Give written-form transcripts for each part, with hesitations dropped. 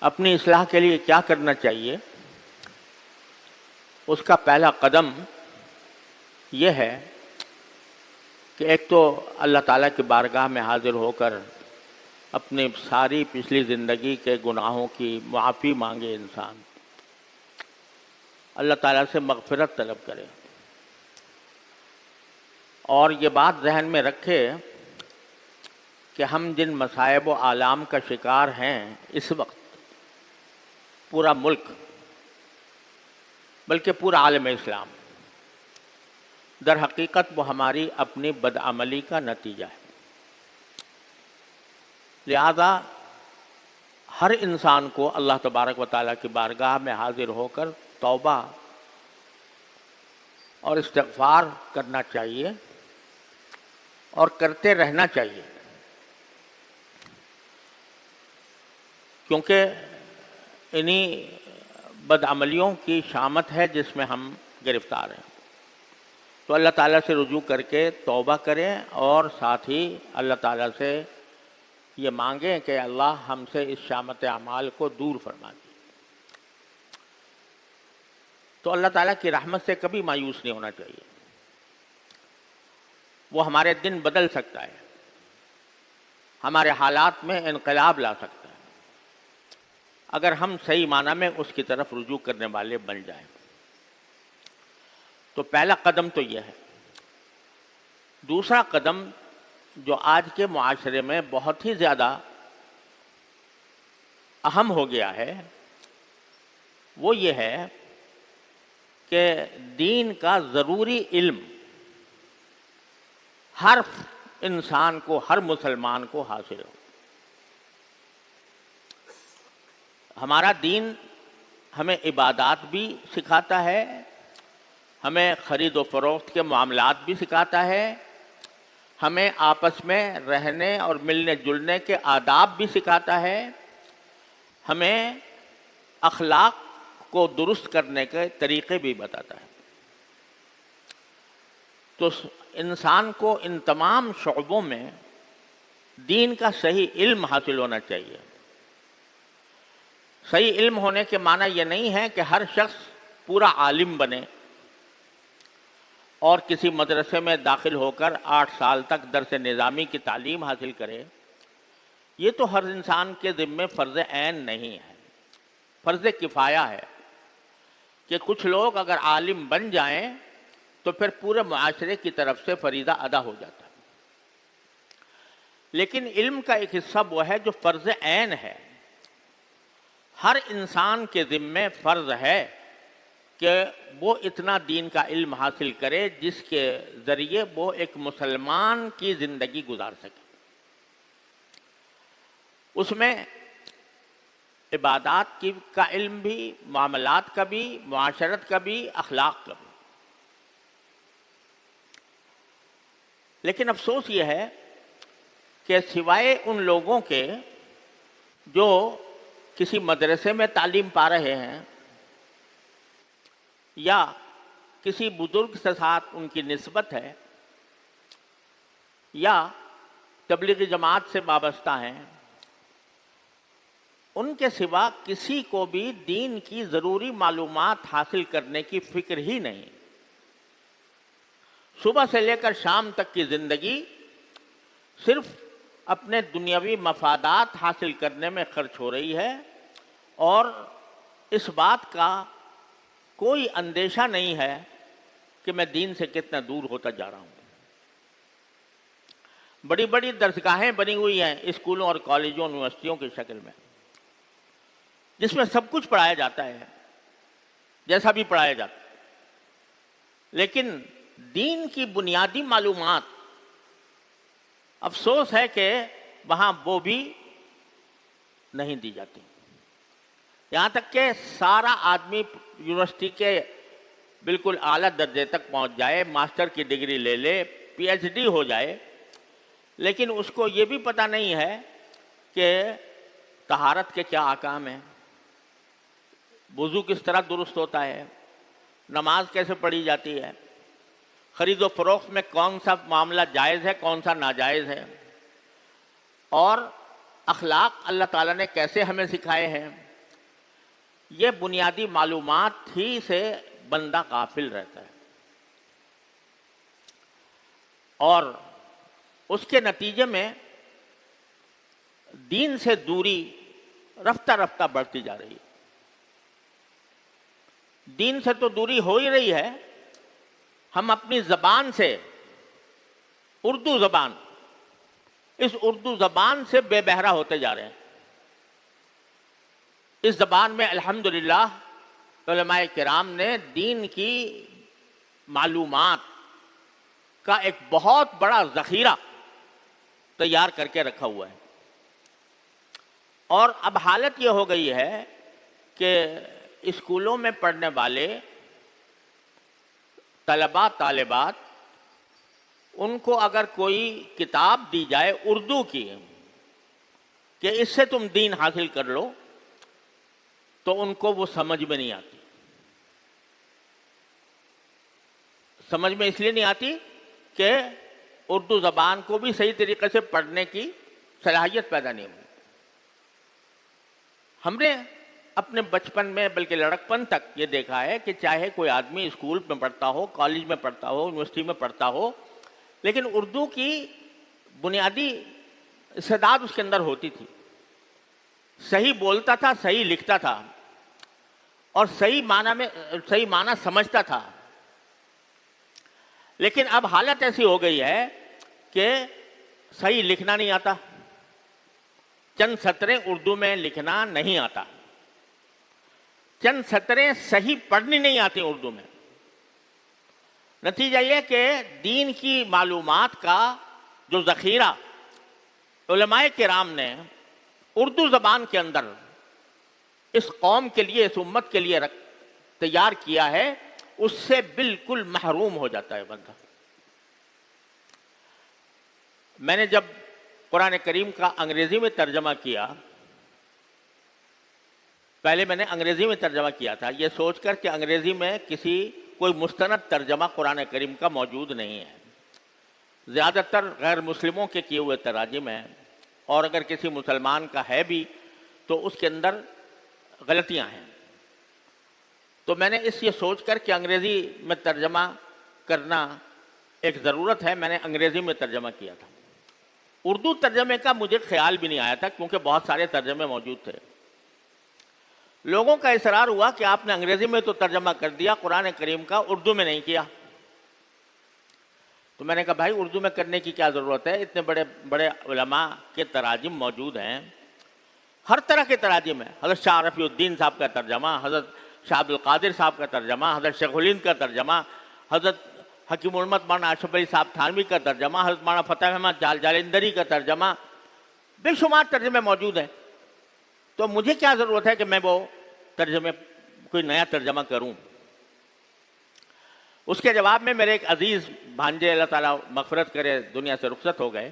اپنی اصلاح کے لیے کیا کرنا چاہیے، اس کا پہلا قدم یہ ہے کہ ایک تو اللہ تعالیٰ کی بارگاہ میں حاضر ہو کر اپنی ساری پچھلی زندگی کے گناہوں کی معافی مانگے، انسان اللہ تعالیٰ سے مغفرت طلب کرے، اور یہ بات ذہن میں رکھے کہ ہم جن مصائب و آلام کا شکار ہیں اس وقت، پورا ملک بلکہ پورا عالم اسلام، در حقیقت وہ ہماری اپنی بدعملی کا نتیجہ ہے۔ لہذا ہر انسان کو اللہ تبارک و تعالیٰ کی بارگاہ میں حاضر ہو کر توبہ اور استغفار کرنا چاہیے اور کرتے رہنا چاہیے، کیونکہ انہی بدعملیوں کی شامت ہے جس میں ہم گرفتار ہیں۔ تو اللہ تعالیٰ سے رجوع کر کے توبہ کریں اور ساتھ ہی اللہ تعالیٰ سے یہ مانگیں کہ اللہ ہم سے اس شامت اعمال کو دور فرما دے۔ تو اللہ تعالیٰ کی رحمت سے کبھی مایوس نہیں ہونا چاہیے، وہ ہمارے دن بدل سکتا ہے، ہمارے حالات میں انقلاب لا سکتا ہے، اگر ہم صحیح معنی میں اس کی طرف رجوع کرنے والے بن جائیں۔ تو پہلا قدم تو یہ ہے۔ دوسرا قدم جو آج کے معاشرے میں بہت ہی زیادہ اہم ہو گیا ہے، وہ یہ ہے کہ دین کا ضروری علم ہر انسان کو، ہر مسلمان کو حاصل ہو۔ ہمارا دین ہمیں عبادات بھی سکھاتا ہے، ہمیں خرید و فروخت کے معاملات بھی سکھاتا ہے، ہمیں آپس میں رہنے اور ملنے جلنے کے آداب بھی سکھاتا ہے، ہمیں اخلاق کو درست کرنے کے طریقے بھی بتاتا ہے۔ تو انسان کو ان تمام شعبوں میں دین کا صحیح علم حاصل ہونا چاہیے۔ صحیح علم ہونے کے معنی یہ نہیں ہے کہ ہر شخص پورا عالم بنے اور کسی مدرسے میں داخل ہو کر 8 سال تک درس نظامی کی تعلیم حاصل کرے۔ یہ تو ہر انسان کے ذمے فرض عین نہیں ہے، فرض کفایہ ہے کہ کچھ لوگ اگر عالم بن جائیں تو پھر پورے معاشرے کی طرف سے فریضہ ادا ہو جاتا ہے۔ لیکن علم کا ایک حصہ وہ ہے جو فرض عین ہے، ہر انسان کے ذمے فرض ہے کہ وہ اتنا دین کا علم حاصل کرے جس کے ذریعے وہ ایک مسلمان کی زندگی گزار سکے۔ اس میں عبادات کا علم بھی، معاملات کا بھی، معاشرت کا بھی، اخلاق کا بھی۔ لیکن افسوس یہ ہے کہ سوائے ان لوگوں کے جو کسی مدرسے میں تعلیم پا رہے ہیں یا کسی بزرگ کے ساتھ ان کی نسبت ہے یا تبلیغی جماعت سے وابستہ ہیں، ان کے سوا کسی کو بھی دین کی ضروری معلومات حاصل کرنے کی فکر ہی نہیں۔ صبح سے لے کر شام تک کی زندگی صرف اپنے دنیاوی مفادات حاصل کرنے میں خرچ ہو رہی ہے، اور اس بات کا کوئی اندیشہ نہیں ہے کہ میں دین سے کتنا دور ہوتا جا رہا ہوں۔ بڑی بڑی درسگاہیں بنی ہوئی ہیں اسکولوں اور کالجوں یونیورسٹیوں کی شکل میں، جس میں سب کچھ پڑھایا جاتا ہے جیسا بھی پڑھایا جاتا ہے، لیکن دین کی بنیادی معلومات افسوس ہے کہ وہاں وہ بھی نہیں دی جاتی۔ یہاں تک کہ سارا آدمی یونیورسٹی کے بالکل اعلیٰ درجے تک پہنچ جائے، ماسٹر کی ڈگری لے لے، پی ایچ ڈی ہو جائے، لیکن اس کو یہ بھی پتہ نہیں ہے کہ طہارت کے کیا احکام ہیں، وضو کس طرح درست ہوتا ہے، نماز کیسے پڑھی جاتی ہے، خرید و فروخت میں کون سا معاملہ جائز ہے، کون سا ناجائز ہے، اور اخلاق اللہ تعالیٰ نے کیسے ہمیں سکھائے ہیں، یہ بنیادی معلومات ہی سے بندہ غافل رہتا ہے، اور اس کے نتیجے میں دین سے دوری رفتہ رفتہ بڑھتی جا رہی ہے۔ دین سے تو دوری ہو ہی رہی ہے، ہم اپنی زبان سے، اردو زبان، اس اردو زبان سے بے بہرا ہوتے جا رہے ہیں۔ اس زبان میں الحمدللہ علماء کرام نے دین کی معلومات کا ایک بہت بڑا ذخیرہ تیار کر کے رکھا ہوا ہے، اور اب حالت یہ ہو گئی ہے کہ اسکولوں میں پڑھنے والے طلباء طالبات، ان کو اگر کوئی کتاب دی جائے اردو کی کہ اس سے تم دین حاصل کر لو، تو ان کو وہ سمجھ میں نہیں آتی۔ سمجھ میں اس لیے نہیں آتی کہ اردو زبان کو بھی صحیح طریقے سے پڑھنے کی صلاحیت پیدا نہیں ہوئی۔ ہم نے اپنے بچپن میں، بلکہ لڑکپن تک یہ دیکھا ہے کہ چاہے کوئی آدمی اسکول میں پڑھتا ہو، کالج میں پڑھتا ہو، یونیورسٹی میں پڑھتا ہو، لیکن اردو کی بنیادی استعداد اس کے اندر ہوتی تھی، صحیح بولتا تھا، صحیح لکھتا تھا، اور صحیح معنی سمجھتا تھا۔ لیکن اب حالت ایسی ہو گئی ہے کہ صحیح لکھنا نہیں آتا، چند سطریں اردو میں لکھنا نہیں آتا، چند سطریں صحیح پڑھنی نہیں آتی اردو میں۔ نتیجہ یہ کہ دین کی معلومات کا جو ذخیرہ علماء کرام نے اردو زبان کے اندر اس قوم کے لیے، اس امت کے لیے تیار کیا ہے، اس سے بالکل محروم ہو جاتا ہے بندہ۔ میں نے جب قرآن کریم کا انگریزی میں ترجمہ کیا، پہلے میں نے انگریزی میں ترجمہ کیا تھا یہ سوچ کر کہ انگریزی میں کوئی مستند ترجمہ قرآن کریم کا موجود نہیں ہے، زیادہ تر غیر مسلموں کے کیے ہوئے تراجم ہیں، اور اگر کسی مسلمان کا ہے بھی تو اس کے اندر غلطیاں ہیں۔ تو میں نے یہ سوچ کر کہ انگریزی میں ترجمہ کرنا ایک ضرورت ہے، میں نے انگریزی میں ترجمہ کیا تھا۔ اردو ترجمے کا مجھے خیال بھی نہیں آیا تھا، کیونکہ بہت سارے ترجمے موجود تھے۔ لوگوں کا اصرار ہوا کہ آپ نے انگریزی میں تو ترجمہ کر دیا، قرآن کریم کا اردو میں نہیں کیا۔ تو میں نے کہا بھائی اردو میں کرنے کی کیا ضرورت ہے، اتنے بڑے بڑے علماء کے تراجم موجود ہیں، ہر طرح کے تراجم ہیں، حضرت شاہ رفیع الدین صاحب کا ترجمہ، حضرت شاہ عبد القادر صاحب کا ترجمہ، حضرت شیخ الہند کا ترجمہ، حضرت حکیم الامت مولانا اشرف علی صاحب تھانوی کا ترجمہ، حضرت مولانا فتح احمد جالندری کا ترجمہ، بے شمار ترجمے موجود ہیں۔ تو مجھے کیا ضرورت ہے کہ میں وہ ترجمے، کوئی نیا ترجمہ کروں؟ اس کے جواب میں میرے ایک عزیز بھانجے، اللہ تعالیٰ مغفرت کرے، دنیا سے رخصت ہو گئے،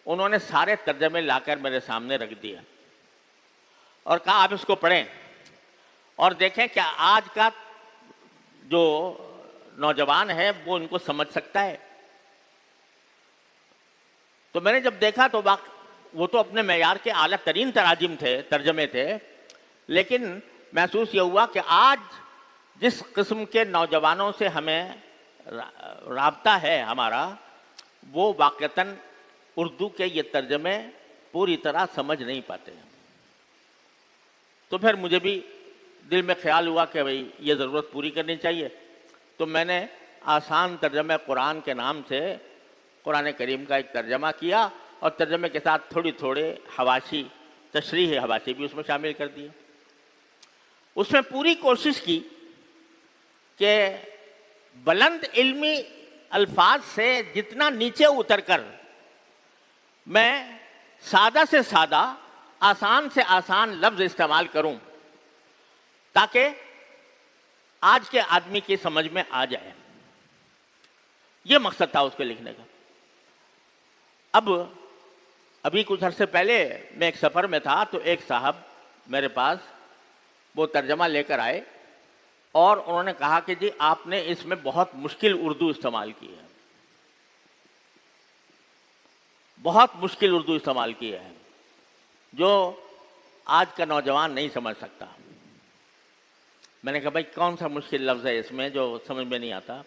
انہوں نے سارے ترجمے لا کر میرے سامنے رکھ دیا اور کہا آپ اس کو پڑھیں اور دیکھیں کیا آج کا جو نوجوان ہے وہ ان کو سمجھ سکتا ہے۔ تو میں نے جب دیکھا تو وہ تو اپنے معیار کے اعلیٰ ترین تراجم تھے، ترجمے تھے، لیکن محسوس یہ ہوا کہ آج جس قسم کے نوجوانوں سے ہمیں رابطہ ہے ہمارا، وہ واقعتاً اردو کے یہ ترجمے پوری طرح سمجھ نہیں پاتے ہیں۔ تو پھر مجھے بھی دل میں خیال ہوا کہ بھئی یہ ضرورت پوری کرنی چاہیے، تو میں نے آسان ترجمہ قرآن کے نام سے قرآن کریم کا ایک ترجمہ کیا، اور ترجمے کے ساتھ تھوڑے حواشی، تشریح حواشی بھی اس میں شامل کر دیے۔ اس میں پوری کوشش کی کہ بلند علمی الفاظ سے جتنا نیچے اتر کر میں سادہ سے سادہ، آسان سے آسان لفظ استعمال کروں تاکہ آج کے آدمی کی سمجھ میں آ جائے۔ یہ مقصد تھا اس کے لکھنے کا۔ ابھی کچھ عرصے پہلے میں ایک سفر میں تھا، تو ایک صاحب میرے پاس وہ ترجمہ لے کر آئے اور انہوں نے کہا کہ جی آپ نے اس میں بہت مشکل اردو استعمال کی ہے، بہت مشکل اردو استعمال کی ہے جو آج کا نوجوان نہیں سمجھ سکتا۔ میں نے کہا بھائی کون سا مشکل لفظ ہے اس میں جو سمجھ میں نہیں آتا؟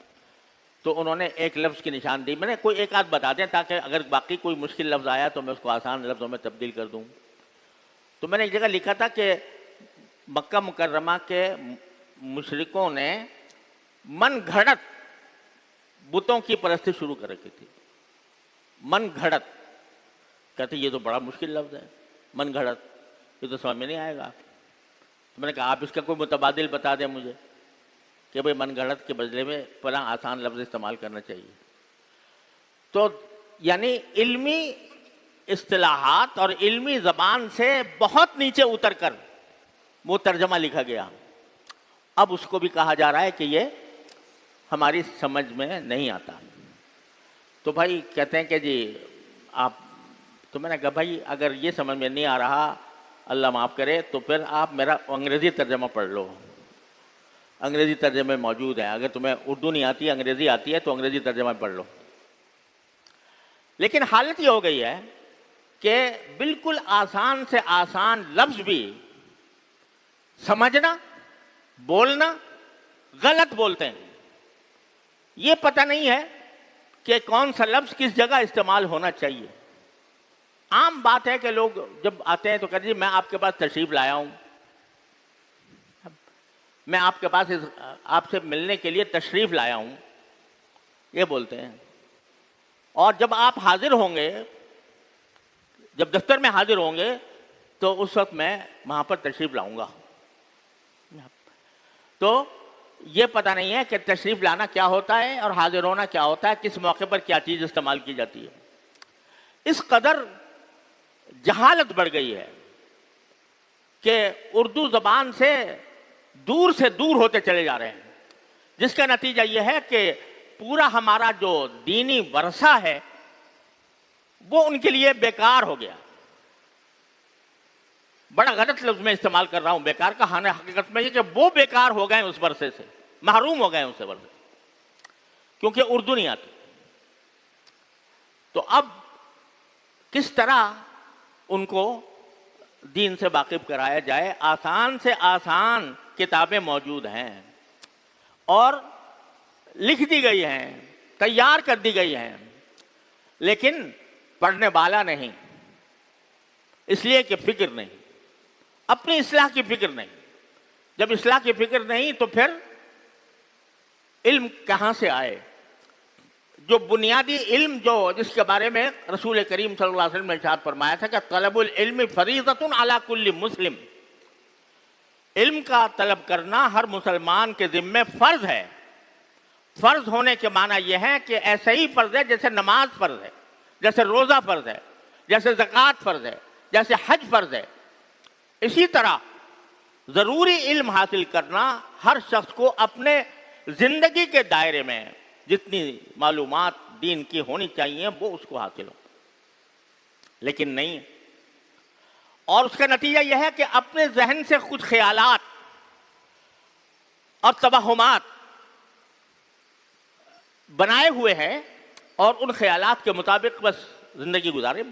تو انہوں نے ایک لفظ کی نشان دی. میں نے کوئی ایک آدھ بتا دیں تاکہ اگر باقی کوئی مشکل لفظ آیا تو میں اس کو آسان لفظوں میں تبدیل کر دوں. تو میں نے ایک جگہ لکھا تھا کہ مکہ مکرمہ کے مشرکوں نے من گھڑت بتوں کی پرستی شروع کر رکھی تھی. من گھڑت. کہتے یہ تو بڑا مشکل لفظ ہے, من گھڑت, یہ تو سمجھ میں نہیں آئے گا. تو میں نے کہا آپ اس کا کوئی متبادل بتا دیں مجھے کہ بھئی من گھڑت کے بدلے میں فلاں آسان لفظ استعمال کرنا چاہیے. تو یعنی علمی اصطلاحات اور علمی زبان سے بہت نیچے اتر کر وہ ترجمہ لکھا گیا. اب اس کو بھی کہا جا رہا ہے کہ یہ ہماری سمجھ میں نہیں آتا. تو بھائی کہتے ہیں کہ جی آپ, تو میں نے کہا بھائی اگر یہ سمجھ میں نہیں آ رہا, اللہ معاف کرے, تو پھر آپ میرا انگریزی ترجمہ پڑھ لو. انگریزی ترجمے موجود ہیں. اگر تمہیں اردو نہیں آتی, انگریزی آتی ہے تو انگریزی ترجمہ پڑھ لو. لیکن حالت یہ ہو گئی ہے کہ بالکل آسان سے آسان لفظ بھی سمجھنا, بولنا غلط بولتے ہیں. یہ پتہ نہیں ہے کہ کون سا لفظ کس جگہ استعمال ہونا چاہیے. عام بات ہے کہ لوگ جب آتے ہیں تو کہتے ہیں میں آپ کے پاس تشریف لایا ہوں, میں آپ کے پاس آپ سے ملنے کے لیے تشریف لایا ہوں, یہ بولتے ہیں. اور جب آپ حاضر ہوں گے, جب دفتر میں حاضر ہوں گے تو اس وقت میں وہاں پر تشریف لاؤں گا. تو یہ پتہ نہیں ہے کہ تشریف لانا کیا ہوتا ہے اور حاضر ہونا کیا ہوتا ہے, کس موقع پر کیا چیز استعمال کی جاتی ہے. اس قدر جہالت بڑھ گئی ہے کہ اردو زبان سے دور ہوتے چلے جا رہے ہیں, جس کا نتیجہ یہ ہے کہ پورا ہمارا جو دینی ورثہ ہے وہ ان کے لیے بیکار ہو گیا. بڑا غلط لفظ میں استعمال کر رہا ہوں بیکار کا, حقیقت میں یہ کہ وہ بیکار ہو گئے اس ورثے سے, محروم ہو گئے اس ورثے سے, کیونکہ اردو نہیں آتی. تو اب کس طرح ان کو دین سے واقف کرایا جائے؟ آسان سے آسان کتابیں موجود ہیں اور لکھ دی گئی ہیں, تیار کر دی گئی ہیں, لیکن پڑھنے والا نہیں, اس لیے کہ فکر نہیں, اپنی اصلاح کی فکر نہیں. جب اصلاح کی فکر نہیں تو پھر علم کہاں سے آئے؟ جو بنیادی علم جس کے بارے میں رسول کریم صلی اللہ علیہ وسلم نے ارشاد فرمایا تھا کہ طلب العلم فریضۃ علی کل مسلم, علم کا طلب کرنا ہر مسلمان کے ذمے فرض ہے. فرض ہونے کے معنی یہ ہے کہ ایسا ہی فرض ہے جیسے نماز فرض ہے, جیسے روزہ فرض ہے, جیسے زکوٰۃ فرض ہے, جیسے حج فرض ہے. اسی طرح ضروری علم حاصل کرنا ہر شخص کو اپنے زندگی کے دائرے میں جتنی معلومات دین کی ہونی چاہیے وہ اس کو حاصل ہو, لیکن نہیں. اور اس کا نتیجہ یہ ہے کہ اپنے ذہن سے کچھ خیالات اور توہمات بنائے ہوئے ہیں اور ان خیالات کے مطابق بس زندگی گزارے.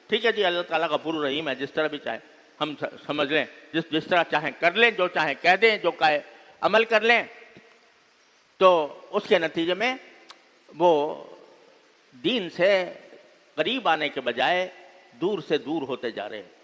ٹھیک ہے جی, اللہ تعالیٰ غفور رحیم ہے, جس طرح بھی چاہے ہم سمجھ لیں, جس طرح چاہیں کر لیں, جو چاہیں کہہ دیں, جو کہے عمل کر لیں. تو اس کے نتیجے میں وہ دین سے قریب آنے کے بجائے دور سے دور ہوتے جا رہے ہیں.